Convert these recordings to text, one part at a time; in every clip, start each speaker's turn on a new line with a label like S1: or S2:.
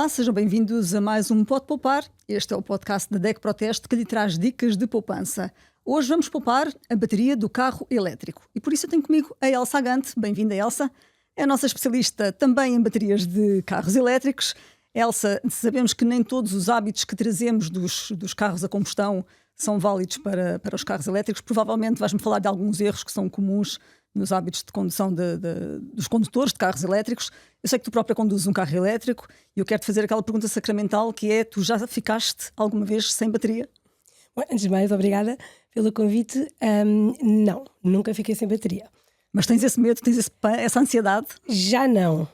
S1: Olá, sejam bem-vindos a mais um Pode Poupar. Este é o podcast da DEC Proteste que lhe traz dicas de poupança. Hoje vamos poupar a bateria do carro elétrico. E por isso eu tenho comigo a Elsa Agante. Bem-vinda, Elsa. É a nossa especialista também em baterias de carros elétricos. Elsa, sabemos que nem todos os hábitos que trazemos dos carros a combustão são válidos para os carros elétricos. Provavelmente vais-me falar de alguns erros que são comuns nos hábitos de condução dos condutores de carros elétricos. Eu sei que tu própria conduzes um carro elétrico e eu quero-te fazer aquela pergunta sacramental que é: tu já ficaste alguma vez sem bateria?
S2: Bom, antes de mais, obrigada pelo convite. Não, nunca fiquei sem bateria.
S1: Mas tens esse medo, tens essa ansiedade?
S2: Já não,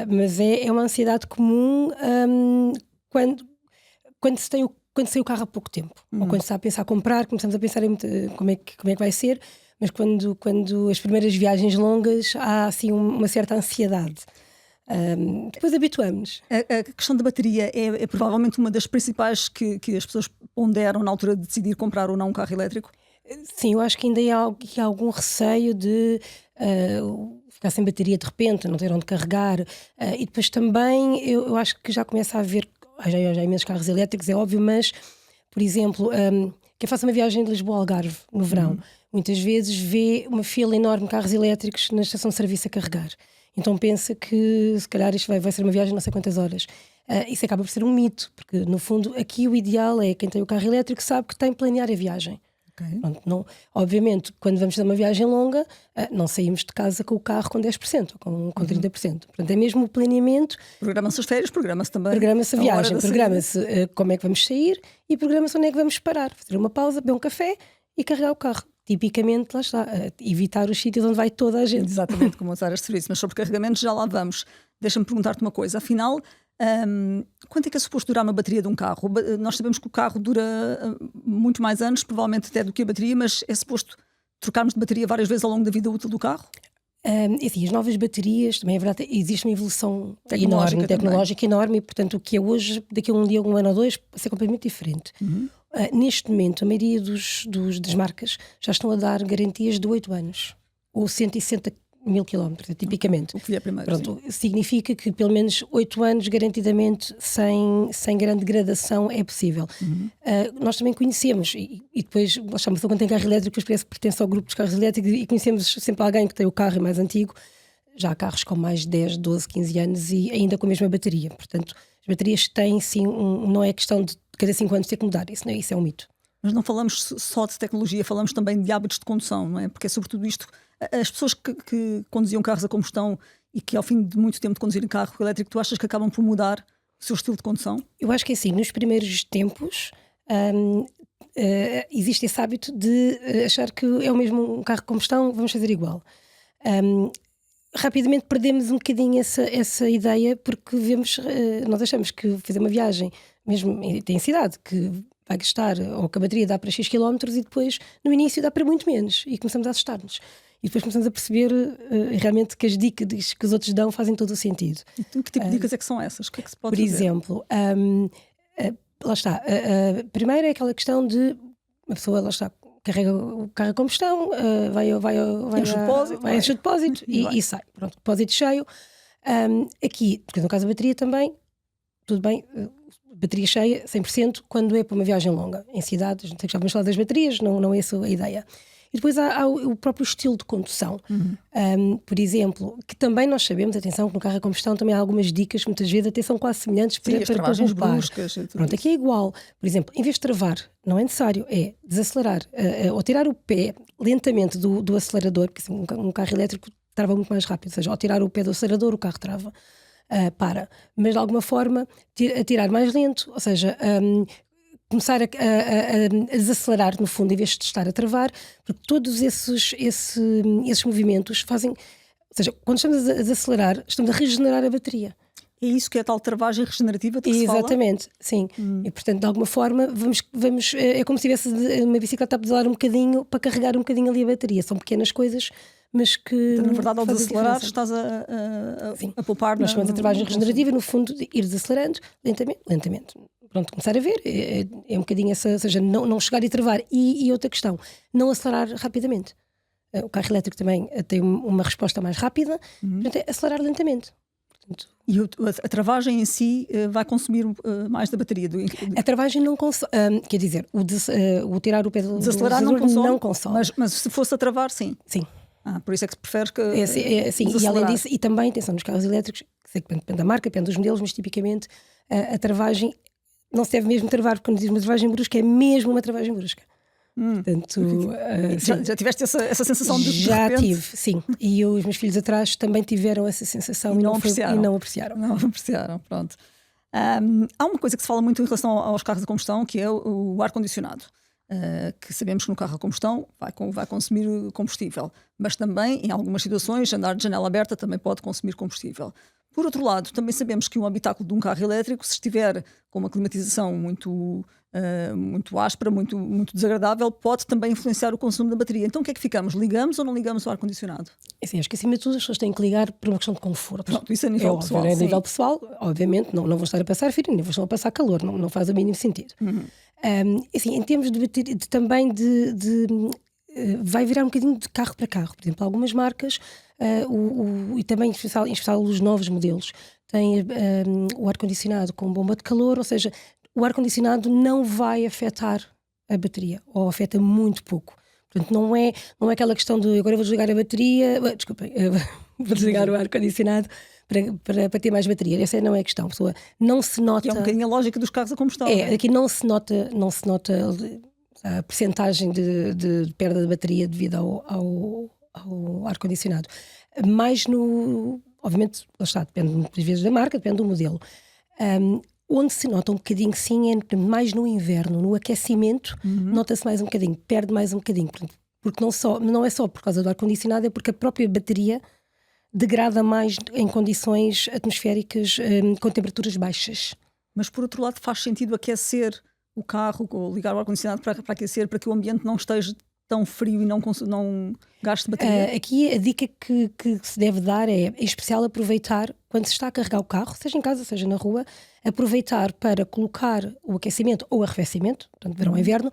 S2: mas é uma ansiedade comum quando se tem o carro há pouco tempo. Ou quando se está a pensar comprar, começamos a pensar em como é que vai ser. Mas quando as primeiras viagens longas há assim uma certa ansiedade. Depois habituamos.
S1: A questão da bateria é provavelmente uma das principais que as pessoas ponderam na altura de decidir comprar ou não um carro elétrico?
S2: Sim, eu acho que ainda há algum receio de ficar sem bateria de repente, não ter onde carregar. E depois também eu acho que já começa a haver, já há imensos carros elétricos, é óbvio, mas, por exemplo, quem faça uma viagem de Lisboa ao Algarve no verão, muitas vezes vê uma fila enorme de carros elétricos na estação de serviço a carregar. Então pensa que se calhar isto vai ser uma viagem de não sei quantas horas. Isso acaba por ser um mito, porque no fundo aqui o ideal é quem tem o carro elétrico sabe que tem que planear a viagem.
S1: Okay.
S2: Pronto, não, obviamente, quando vamos fazer uma viagem longa, não saímos de casa com o carro com 10% ou com 30%. Portanto, é mesmo o planeamento.
S1: Programa-se as férias, programa-se também.
S2: Programa-se a viagem, programa-se como é que vamos sair e programa-se onde é que vamos parar. Fazer uma pausa, beber um café e carregar o carro. Tipicamente, lá está, evitar os sítios onde vai toda a gente.
S1: Exatamente, como as áreas de serviço. Mas sobre carregamentos já lá vamos. Deixa-me perguntar-te uma coisa. Afinal, quanto é que é suposto durar uma bateria de um carro? Nós sabemos que o carro dura muito mais anos, provavelmente até do que a bateria, mas é suposto trocarmos de bateria várias vezes ao longo da vida útil do carro?
S2: Assim, as novas baterias, também é verdade, existe uma evolução tecnológica enorme, e portanto o que é hoje, daqui a um dia, um ano ou dois, vai ser completamente diferente. Neste momento, a maioria das marcas já estão a dar garantias de 8 anos, ou 160 mil quilómetros, tipicamente.
S1: O que vier primeiro.
S2: Pronto, significa que pelo menos 8 anos, garantidamente, sem grande degradação, é possível. Nós também conhecemos, e depois, nós chamamos quando tem carro elétrico, depois parece que pertence ao grupo dos carros elétricos, e conhecemos sempre alguém que tem o carro mais antigo. Já há carros com mais de 10, 12, 15 anos e ainda com a mesma bateria. Portanto, as baterias têm sim, não é questão de cada 5 anos ter que mudar, isso é um mito.
S1: Mas não falamos só de tecnologia, falamos também de hábitos de condução, não é? Porque é sobretudo isto. As pessoas que conduziam carros a combustão e que ao fim de muito tempo de conduzirem carro elétrico, tu achas que acabam por mudar o seu estilo de condução? Eu
S2: acho que é assim, nos primeiros tempos existe esse hábito de achar que é o mesmo um carro de combustão, vamos fazer igual. Rapidamente perdemos um bocadinho essa ideia, porque nós achamos que fazer uma viagem, mesmo em cidade, que vai gastar, ou que a bateria dá para X quilómetros e depois no início dá para muito menos e começamos a assustar-nos. E depois começamos a perceber realmente que as dicas que os outros dão fazem todo o sentido.
S1: E que tipo de dicas é que são essas? O que é que se pode
S2: fazer? Por exemplo, lá está, primeiro é aquela questão de uma pessoa, lá está, carrega o carro a combustão, vai encher o depósito e sai. Pronto, depósito cheio. Aqui, porque no caso da bateria também, tudo bem, bateria cheia, 100%, quando é para uma viagem longa. Em cidades, já vamos falar das baterias, não é essa a ideia. E depois há o próprio estilo de condução. Por exemplo, que também nós sabemos, atenção, que no carro a combustão também há algumas dicas, muitas vezes até são quase semelhantes para poupar. Pronto, aqui é igual. Por exemplo, em vez de travar, não é necessário, é desacelerar ou tirar o pé lentamente do acelerador, porque um carro elétrico trava muito mais rápido, ou seja, ao tirar o pé do acelerador o carro trava. Para, mas de alguma forma a tirar mais lento, ou seja, começar a desacelerar no fundo em vez de estar a travar, porque todos esses movimentos fazem, ou seja, quando estamos a desacelerar, estamos a regenerar a bateria.
S1: É isso que é a tal travagem regenerativa de que se fala?
S2: Exatamente, sim. E portanto, de alguma forma, vamos é como se tivesse uma bicicleta a pedalar um bocadinho para carregar um bocadinho ali a bateria. São pequenas coisas, mas que...
S1: Então, na verdade, ao desacelerar, estás a poupar.
S2: Nós chamamos a travagem regenerativa, no fundo, de ir desacelerando lentamente. Pronto, começar a ver, é um bocadinho essa, ou seja, não chegar e travar. E outra questão, não acelerar rapidamente. O carro elétrico também tem uma resposta mais rápida, portanto, é acelerar lentamente. Portanto,
S1: E a travagem em si vai consumir mais da bateria?
S2: A travagem não consome, quer dizer, o tirar o pé do
S1: desacelerar não consome. Mas se fosse a travar, sim.
S2: Sim.
S1: Por isso é que preferes que
S2: sim. E além disso, e também, atenção, nos carros elétricos, depende da marca, depende dos modelos, mas tipicamente a travagem não se deve mesmo travar, porque quando diz uma travagem brusca, é mesmo uma travagem brusca. Portanto,
S1: já tiveste essa sensação de
S2: já
S1: repente?
S2: tive, sim. E os meus filhos atrás também tiveram essa sensação e não apreciaram.
S1: Não apreciaram, pronto. Há uma coisa que se fala muito em relação aos carros a combustão, que é o ar-condicionado. Que sabemos que no carro a combustão vai consumir combustível, mas também em algumas situações andar de janela aberta também pode consumir combustível. Por outro lado, também sabemos que um habitáculo de um carro elétrico, se estiver com uma climatização muito áspera, muito desagradável, pode também influenciar o consumo da bateria. Então o que é que ficamos? Ligamos ou não ligamos o ar-condicionado?
S2: Assim, acho que acima de tudo as pessoas têm que ligar por uma questão de conforto.
S1: Pronto, isso a nível pessoal.
S2: A nível pessoal, obviamente, não vou estar a passar frio, nem vou estar a passar calor, não faz o mínimo sentido. Assim, em termos de bateria, também vai virar um bocadinho de carro para carro. Por exemplo, algumas marcas, e também em especial os novos modelos, têm o ar-condicionado com bomba de calor, ou seja, o ar-condicionado não vai afetar a bateria, ou afeta muito pouco. Portanto, não é aquela questão de agora vou desligar a bateria, desculpem, vou desligar o ar-condicionado para ter mais bateria. Essa não é a questão. A pessoa não se nota.
S1: Que é um bocadinho a lógica dos carros a combustão.
S2: Aqui não se nota a percentagem de perda de bateria devido ao ar-condicionado. Mas obviamente, lá está, depende às vezes da marca, depende do modelo. Onde se nota um bocadinho, sim, é mais no inverno, no aquecimento, nota-se mais um bocadinho, perde mais um bocadinho. Porque não é só por causa do ar-condicionado, é porque a própria bateria degrada mais em condições atmosféricas com temperaturas baixas.
S1: Mas por outro lado faz sentido aquecer o carro, ou ligar o ar-condicionado para aquecer, para que o ambiente não esteja tão frio e não gaste bateria?
S2: Aqui a dica que se deve dar é, em especial, aproveitar quando se está a carregar o carro, seja em casa, seja na rua, aproveitar para colocar o aquecimento ou arrefecimento, portanto verão ou inverno,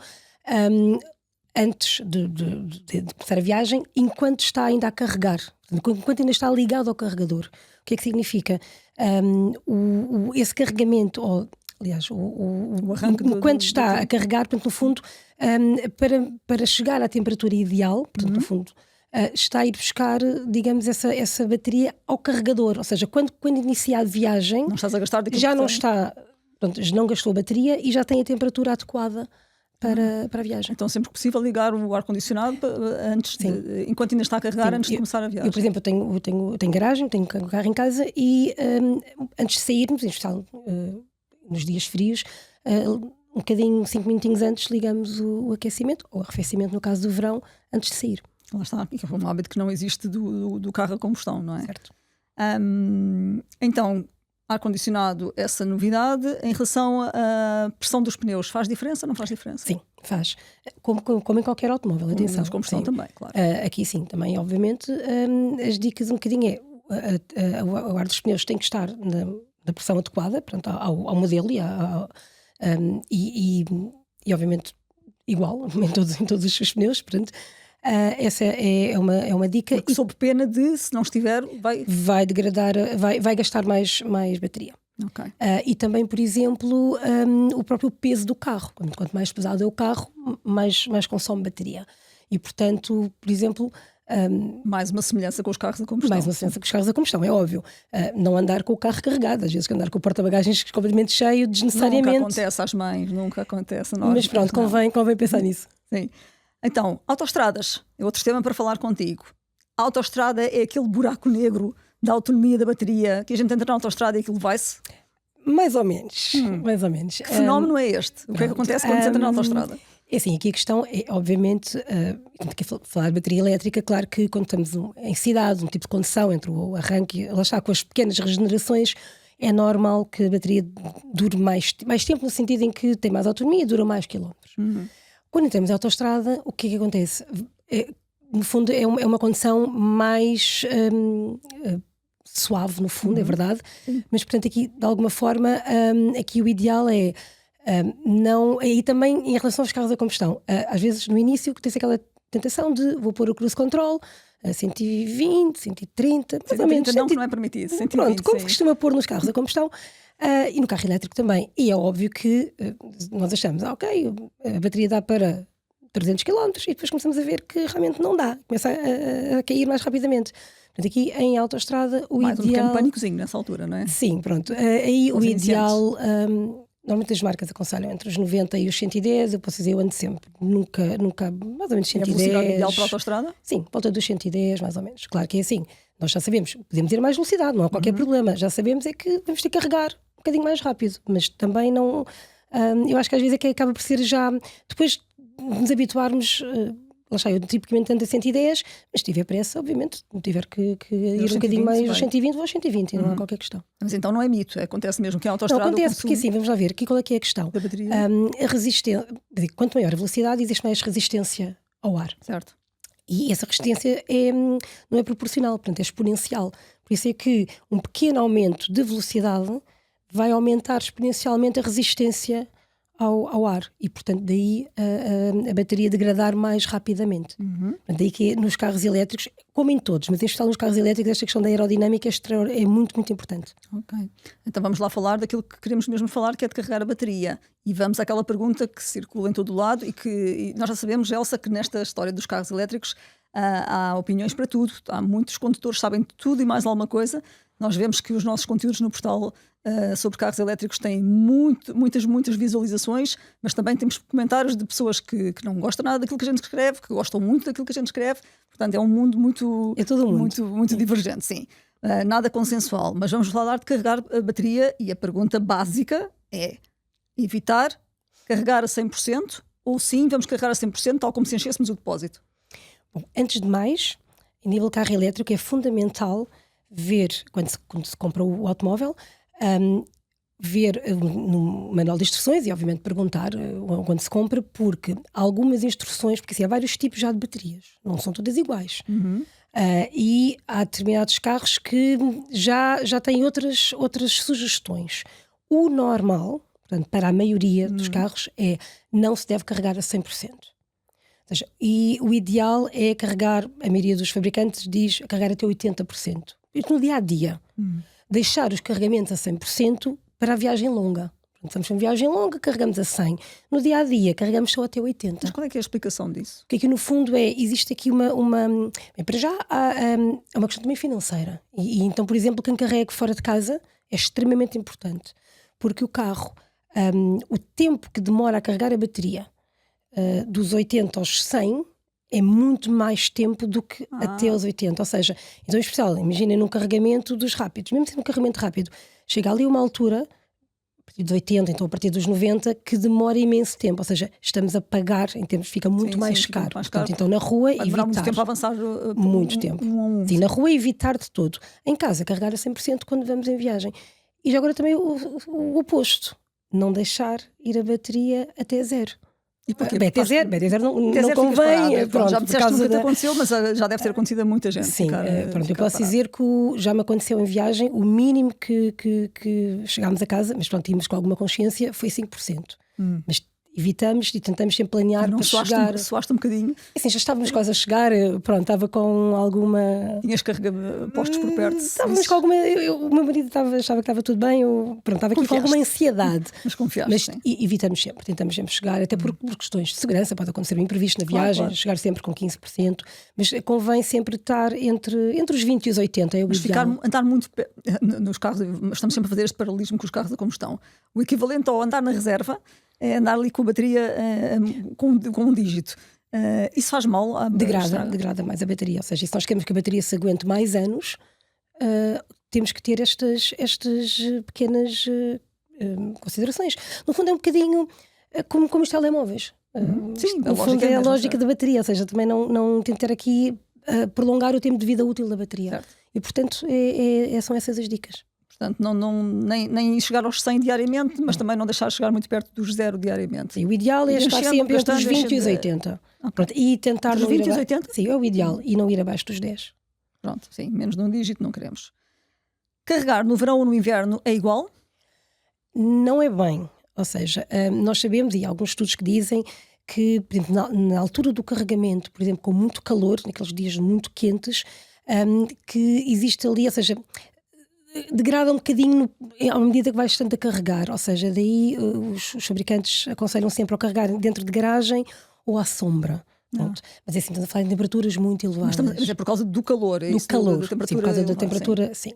S2: antes de começar a viagem, enquanto está ainda a carregar, enquanto ainda está ligado ao carregador. O que é que significa? Esse carregamento, ou aliás, o arranque quando está a carregar, portanto, no fundo, para chegar à temperatura ideal, portanto, no fundo, está a ir buscar, digamos, essa bateria ao carregador. Ou seja, quando inicia a viagem,
S1: não estás a gastar
S2: já não está, portanto, não gastou a bateria e já tem a temperatura adequada para a viagem.
S1: Então, sempre que possível, ligar o ar-condicionado enquanto ainda está a carregar, antes de começar a viagem.
S2: Eu, por exemplo, tenho garagem, tenho carro em casa e antes de sairmos, em especial nos dias frios, um bocadinho, 5 minutinhos antes, ligamos o aquecimento, ou arrefecimento no caso do verão, antes de sair.
S1: Lá está, é um hábito que não existe do carro a combustão, não é?
S2: Certo.
S1: Então, ar-condicionado, essa novidade. Em relação à pressão dos pneus, faz diferença ou não faz diferença?
S2: Sim, faz. Como em qualquer automóvel, atenção.
S1: Mas combustão também, claro.
S2: Aqui sim, também, obviamente, as dicas um bocadinho o ar dos pneus tem que estar na pressão adequada, portanto, ao modelo e obviamente igual em todos os seus pneus, portanto, essa é uma dica.
S1: Porque sob pena de, se não estiver,
S2: vai degradar, vai gastar mais bateria.
S1: Okay.
S2: E também, por exemplo, o próprio peso do carro. Quanto mais pesado é o carro, mais consome bateria. E, portanto, por exemplo...
S1: mais uma semelhança com os carros a combustão.
S2: Mais uma semelhança com os carros a combustão, é óbvio. Não andar com o carro carregado, às vezes andar com o porta-bagagens completamente cheio, desnecessariamente.
S1: Nunca acontece às mães, nunca acontece a nós.
S2: Mas pronto, convém pensar nisso.
S1: Sim. Então, autoestradas, é outro tema para falar contigo. A autoestrada é aquele buraco negro da autonomia da bateria, que a gente entra na autoestrada e aquilo vai-se?
S2: Mais ou menos, mais ou menos.
S1: Que fenómeno é este? O que é que acontece quando se entra na autoestrada?
S2: É assim, aqui a questão é, obviamente, falar de bateria elétrica, claro que quando estamos em cidade, um tipo de condução entre o arranque, lá está, com as pequenas regenerações, é normal que a bateria dure mais tempo, no sentido em que tem mais autonomia e dura mais quilómetros. Quando entramos na autoestrada, o que é que acontece? No fundo, é uma condução mais suave, no fundo, é verdade, mas, portanto, aqui, de alguma forma, aqui o ideal é e também em relação aos carros a combustão, às vezes no início que tens aquela tentação de vou pôr o cruise control, a 120, 130, mais ou
S1: 130
S2: menos.
S1: Não é permitido. 120,
S2: pronto, como
S1: sim.
S2: costuma pôr nos carros a combustão. E no carro elétrico também. E é óbvio que nós achamos, ok, a bateria dá para 300 km e depois começamos a ver que realmente não dá. Começa a cair mais rapidamente. Portanto, aqui em autoestrada o
S1: mais
S2: ideal...
S1: um pequeno pânicozinho nessa altura, não é?
S2: Sim, pronto. Aí o ideal... normalmente as marcas aconselham entre os 90 e os 110, eu posso dizer, eu ando sempre, nunca mais ou menos 110.
S1: É a velocidade ideal para a autoestrada?
S2: Sim, volta dos 110, mais ou menos. Claro que é assim, nós já sabemos, podemos ter mais velocidade, não há qualquer problema, já sabemos é que vamos ter que carregar um bocadinho mais rápido, mas também não... eu acho que às vezes é que acaba por ser já... Depois de nos habituarmos... lá está, eu tipicamente ando a 110, mas se tiver pressa, obviamente, não tiver que ir um bocadinho mais aos 120, vou aos 120, e não há qualquer questão.
S1: Mas então não é mito, acontece mesmo que a autoestrada...
S2: Não, acontece, porque assim, vamos lá ver, aqui qual é que é a questão?
S1: Da bateria.
S2: A resistência, quanto maior a velocidade, existe mais resistência ao ar.
S1: Certo.
S2: E essa resistência não é proporcional, portanto é exponencial. Por isso é que um pequeno aumento de velocidade vai aumentar exponencialmente a resistência ao ar e, portanto, daí a bateria degradar mais rapidamente. Portanto, daí que nos carros elétricos, como em todos, mas em especial nos carros elétricos, esta questão da aerodinâmica é muito, muito importante.
S1: Ok. Então vamos lá falar daquilo que queremos mesmo falar, que é de carregar a bateria. E vamos àquela pergunta que circula em todo o lado e nós já sabemos, Elsa, que nesta história dos carros elétricos há opiniões para tudo. Há muitos condutores que sabem de tudo e mais alguma coisa. Nós vemos que os nossos conteúdos no portal sobre carros elétricos têm muitas visualizações, mas também temos comentários de pessoas que não gostam nada daquilo que a gente escreve, que gostam muito daquilo que a gente escreve. Portanto, é um mundo muito divergente, sim. Nada consensual. Mas vamos falar de carregar a bateria e a pergunta básica é evitar carregar a 100% ou sim, vamos carregar a 100% tal como se enchêssemos o depósito?
S2: Bom, antes de mais, em nível de carro elétrico é fundamental ver, quando se compra o automóvel, ver no manual de instruções e obviamente perguntar quando se compra, porque algumas instruções, porque assim, há vários tipos já de baterias, não são todas iguais. E há determinados carros que já têm outras sugestões. O normal, portanto, para a maioria dos carros, não se deve carregar a 100%. Ou seja, e o ideal é carregar, a maioria dos fabricantes diz carregar até 80%. Isto no dia-a-dia. Deixar os carregamentos a 100% para a viagem longa. Portanto, estamos em viagem longa, carregamos a 100%. No dia-a-dia, carregamos só até 80%.
S1: Mas qual é que é a explicação disso?
S2: Porque aqui, no fundo, existe aqui para já, é uma questão também financeira. E então, por exemplo, quem carrega fora de casa é extremamente importante. Porque o carro, o tempo que demora a carregar a bateria dos 80 aos 100 é muito mais tempo do que até aos 80. Ou seja, então em especial, imaginem num carregamento dos rápidos, mesmo sendo um carregamento rápido, chega ali uma altura, a partir dos 80, então a partir dos 90, que demora imenso tempo. Ou seja, estamos a pagar em termos, fica muito mais caro. Portanto, então na rua
S1: vai demorar muito tempo a avançar.
S2: Muito tempo. Sim, na rua evitar de todo. Em casa, carregar a 100% quando vamos em viagem. E já agora também o oposto. Não deixar ir a bateria até zero.
S1: E porquê?
S2: Até zero não convém.
S1: Pronto, já me disseste que nunca te aconteceu, mas já deve ter acontecido a muita gente.
S2: Sim, eu posso dizer que já me aconteceu em viagem, o mínimo que chegámos a casa, mas pronto, tínhamos com alguma consciência, foi 5%. Mas evitamos e tentamos sempre planear para chegar.
S1: Suaste um bocadinho.
S2: Assim, já estávamos quase a chegar, pronto, estava com alguma...
S1: Tinhas postos por perto?
S2: Estávamos com alguma... O meu marido achava que estava tudo bem, estava aqui com alguma ansiedade.
S1: Mas confiaste,
S2: mas
S1: sim.
S2: evitamos sempre, tentamos sempre chegar, até por questões de segurança, pode acontecer um imprevisto na viagem, claro. Chegar sempre com 15%, mas convém sempre estar entre os 20 e os 80, é o ideal.
S1: Andar muito nos carros, estamos sempre a fazer este paralelismo com os carros da combustão. O equivalente ao andar na reserva é andar ali com a bateria com um dígito. Isso faz mal à
S2: degrada mais a bateria. Ou seja, se nós queremos que a bateria se aguente mais anos, temos que ter estas pequenas considerações. No fundo é um bocadinho como os telemóveis.
S1: Sim,
S2: no fundo é a lógica da bateria. Ou seja, também não tentar aqui prolongar o tempo de vida útil da bateria.
S1: Certo.
S2: E portanto são essas as dicas.
S1: Portanto, nem chegar aos 100 diariamente, mas também não deixar chegar muito perto dos 0 diariamente.
S2: Sim, o ideal é estar sempre entre os 20 e os 80. Okay. Pronto, e tentar
S1: os 20 e os 80?
S2: Sim, é o ideal. E não ir abaixo dos 10.
S1: Pronto, sim, menos de um dígito não queremos. Carregar no verão ou no inverno é igual?
S2: Não é bem. Ou seja, nós sabemos, e há alguns estudos que dizem que, por exemplo, na altura do carregamento, por exemplo, com muito calor, naqueles dias muito quentes, que existe ali, ou seja, degrada um bocadinho à medida que vais estando a carregar, ou seja, daí os fabricantes aconselham sempre a carregar dentro de garagem ou à sombra. Mas é assim, estamos a falar de temperaturas muito elevadas.
S1: Mas é por causa do calor, é
S2: do
S1: isso?
S2: Calor,
S1: da temperatura,
S2: sim, por causa da temperatura, sim.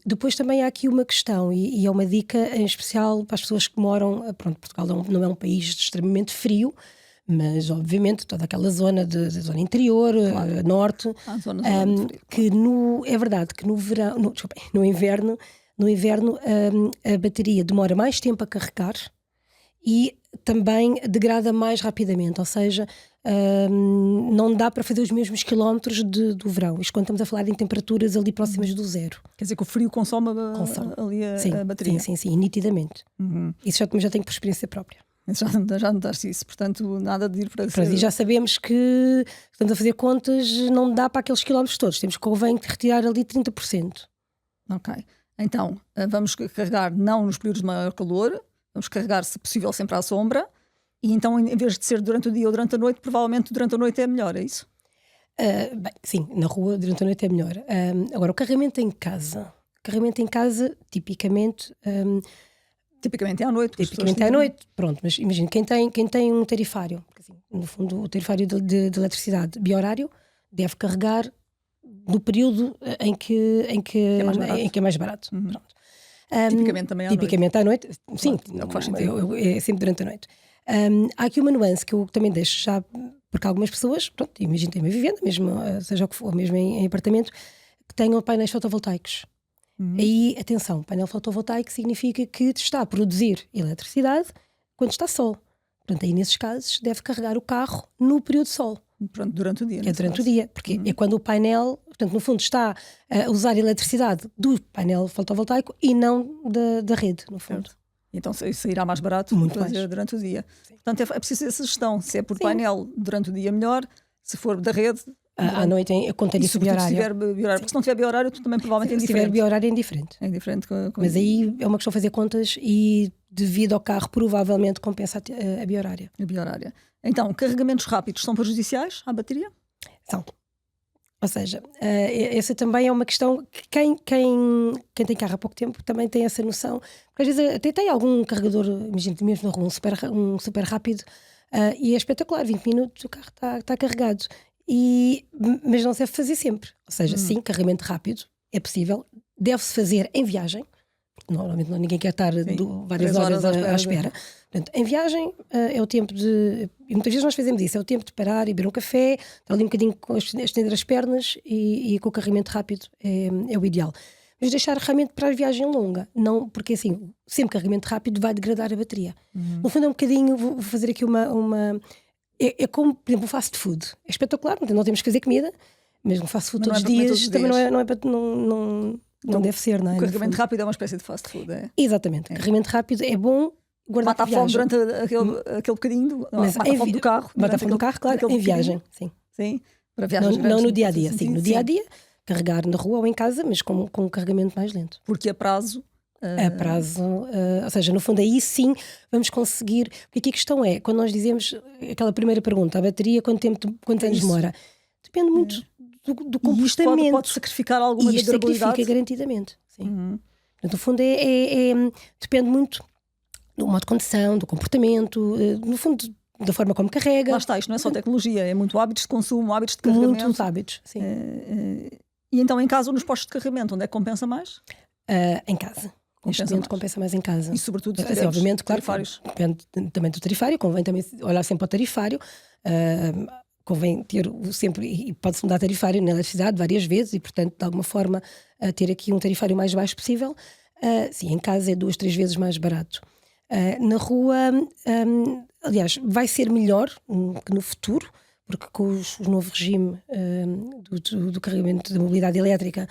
S2: Depois também há aqui uma questão, e é uma dica em especial para as pessoas que moram. Pronto, Portugal não é um país extremamente frio, mas obviamente toda aquela zona da zona interior, norte, que é verdade que no verão, no inverno, a bateria demora mais tempo a carregar e também degrada mais rapidamente, ou seja, não dá para fazer os mesmos quilómetros do verão. Isto quando estamos a falar em temperaturas ali próximas do zero.
S1: Quer dizer que o frio consome ali a bateria.
S2: Sim, nitidamente. Isso já tenho por experiência própria.
S1: Já notaste isso, portanto nada de ir para
S2: cima. Já sabemos que estamos a fazer contas, não dá para aqueles quilómetros todos, temos que convém retirar ali 30%.
S1: Ok, então vamos carregar não nos períodos de maior calor, vamos carregar se possível sempre à sombra, e então em vez de ser durante o dia ou durante a noite, provavelmente durante a noite é melhor, é isso?
S2: Bem, sim, na rua durante a noite é melhor. Agora, o carregamento em casa, tipicamente
S1: é à noite.
S2: Tipicamente é à noite, pronto, mas imagina, quem tem um tarifário, porque, assim, no fundo o tarifário de eletricidade bi-horário deve carregar no período em que é mais barato. Pronto.
S1: Tipicamente também
S2: à noite. Sim,
S1: claro,
S2: é sempre durante a noite. Há aqui uma nuance que eu também deixo já, porque algumas pessoas, pronto, imagina, tem uma vivenda, mesmo, seja o que for, mesmo em apartamento, que tenham painéis fotovoltaicos. Aí, atenção, painel fotovoltaico significa que está a produzir eletricidade quando está sol. Portanto, aí nesses casos deve carregar o carro no período de sol.
S1: Pronto, durante o dia.
S2: É durante o dia, porque é quando o painel, portanto, no fundo está a usar eletricidade do painel fotovoltaico e não da rede, no fundo.
S1: Certo. Então sairá mais barato
S2: muito mais
S1: durante o dia. Sim. Portanto, é preciso essa gestão. Se é por
S2: Sim.
S1: painel durante o dia, melhor. Se for da rede...
S2: À noite contém isso bi-horário.
S1: Se tiver bi-horário, porque se não tiver bi-horário, também provavelmente é indiferente.
S2: Se tiver bi-horário é indiferente.
S1: É indiferente.
S2: Mas aí é uma questão de fazer contas e devido ao carro provavelmente compensa a bi-horária.
S1: A bi-horária. Então, carregamentos rápidos são prejudiciais à bateria?
S2: São. Ou seja, essa também é uma questão que quem tem carro há pouco tempo também tem essa noção. Porque às vezes até tem algum carregador, imagina, mesmo na rua, um super rápido, e é espetacular, 20 minutos o carro está carregado. Mas não se deve fazer sempre. Ou seja, sim, carregamento rápido é possível, deve-se fazer em viagem, porque normalmente ninguém quer estar várias horas à espera. Portanto, em viagem é o tempo de... E muitas vezes nós fazemos isso, é o tempo de parar e beber um café, estar ali um bocadinho, estender as pernas e com o carregamento rápido é o ideal. Mas deixar realmente para a viagem longa, não, porque assim, sempre carregamento rápido vai degradar a bateria. No fundo é um bocadinho, vou fazer aqui uma é como, por exemplo, o fast food. É espetacular, não temos que fazer comida, mas um fast food todos os dias também não deve ser, não é?
S1: O carregamento rápido é uma espécie de fast food, é?
S2: Exatamente. Carregamento rápido é bom guardar
S1: para a fome durante aquele bocadinho, mata a fome do carro.
S2: Mata a fome do carro, claro, em viagem, sim.
S1: Sim, para viagens
S2: não no dia-a-dia, sim. No dia-a-dia, carregar na rua ou em casa, mas com um carregamento mais lento.
S1: Porque a prazo...
S2: ou seja, no fundo aí sim vamos conseguir, porque aqui a questão é, quando nós dizemos aquela primeira pergunta, a bateria quantos anos demora? Depende muito do comportamento.
S1: E pode sacrificar alguma da durabilidade?
S2: Sacrifica garantidamente, sim. Portanto, no fundo depende muito do modo de condução, do comportamento, no fundo da forma como carrega.
S1: Lá está, isto não é só tecnologia, é muito hábitos de consumo, hábitos de carregamento.
S2: Muitos hábitos, sim.
S1: E então em casa ou nos postos de carregamento, onde é que compensa mais?
S2: Em casa. Compensa mais em casa.
S1: E sobretudo
S2: assim, obviamente, claro, depende também do tarifário, convém também olhar sempre ao tarifário, convém ter sempre, e pode-se mudar tarifário na eletricidade várias vezes e portanto de alguma forma ter aqui um tarifário mais baixo possível. Sim, em casa é 2-3 vezes mais barato. Na rua, aliás, vai ser melhor que no futuro, porque com o novo regime do carregamento da mobilidade elétrica,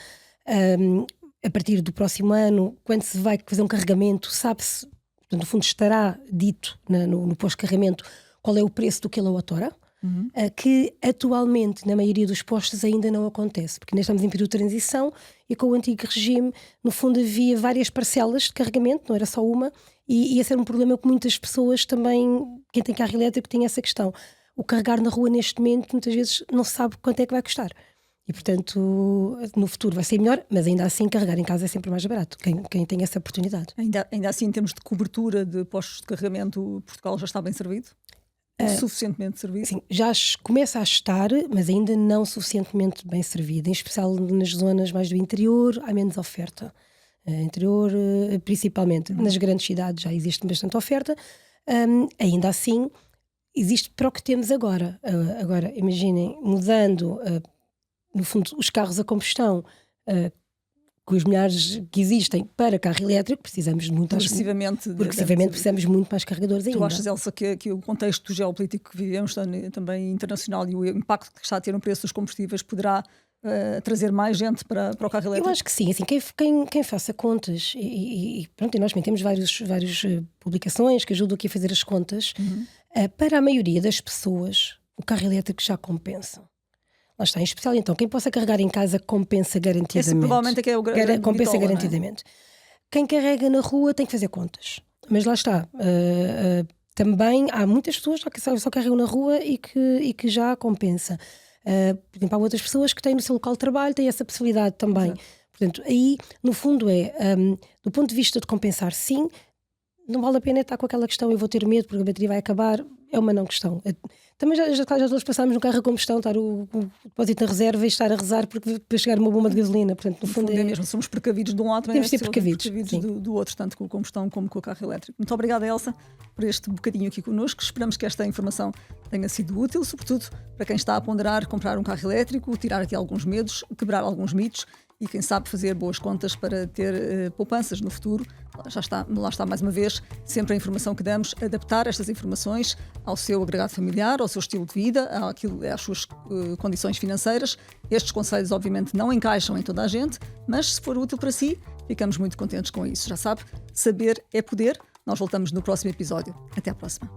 S2: a partir do próximo ano, quando se vai fazer um carregamento, sabe-se, no fundo estará dito no posto de carregamento qual é o preço do quilowatt-hora. que atualmente na maioria dos postos ainda não acontece, porque ainda estamos em período de transição e com o antigo regime, no fundo havia várias parcelas de carregamento, não era só uma, e ia ser um problema que muitas pessoas também, quem tem carro elétrico, tem essa questão. O carregar na rua neste momento muitas vezes não se sabe quanto é que vai custar. E, portanto, no futuro vai ser melhor, mas ainda assim carregar em casa é sempre mais barato, quem tem essa oportunidade.
S1: Ainda assim, em termos de cobertura de postos de carregamento, Portugal já está bem servido? Suficientemente servido?
S2: Sim, já começa a estar, mas ainda não suficientemente bem servido, em especial nas zonas mais do interior, há menos oferta. Interior, principalmente. Nas grandes cidades já existe bastante oferta. Ainda assim, existe para o que temos agora. Agora, imaginem, mudando... no fundo, os carros a combustão, com os milhares que existem para carro elétrico, precisamos de muitas...
S1: Progressivamente
S2: precisamos muito mais carregadores ainda.
S1: Tu achas, Elsa, que o contexto geopolítico que vivemos, também internacional, e o impacto que está a ter no preço dos combustíveis poderá trazer mais gente para o carro elétrico?
S2: Eu acho que sim. Assim, quem faça contas, e pronto, e nós também temos várias publicações que ajudam aqui a fazer as contas, para a maioria das pessoas, o carro elétrico já compensa. Lá está, em especial, então, quem possa carregar em casa compensa garantidamente.
S1: Esse provavelmente é que é o grande
S2: compensa
S1: bitola,
S2: garantidamente. Quem carrega na rua tem que fazer contas. Mas lá está. Também há muitas pessoas que só carregam na rua e que já compensa. Por exemplo, há outras pessoas que têm no seu local de trabalho, têm essa possibilidade também. Exato. Portanto, aí, no fundo, do ponto de vista de compensar, sim, não vale a pena estar com aquela questão, eu vou ter medo porque a bateria vai acabar, é uma não questão. Também já todos passámos no carro a combustão, estar o depósito na reserva e estar a rezar para chegar uma bomba de gasolina. Portanto, no fundo
S1: é mesmo, somos precavidos de um lado,
S2: temos de ser precavidos
S1: do outro, tanto com a combustão como com o carro elétrico. Muito obrigada, Elsa, por este bocadinho aqui connosco. Esperamos que esta informação tenha sido útil, sobretudo para quem está a ponderar comprar um carro elétrico, tirar aqui alguns medos, quebrar alguns mitos e quem sabe fazer boas contas para ter poupanças no futuro. Lá está mais uma vez, sempre a informação que damos, adaptar estas informações ao seu agregado familiar, ao seu estilo de vida, às suas condições financeiras. Estes conselhos obviamente não encaixam em toda a gente, mas se for útil para si, ficamos muito contentes com isso. Já sabe, saber é poder. Nós voltamos no próximo episódio. Até à próxima.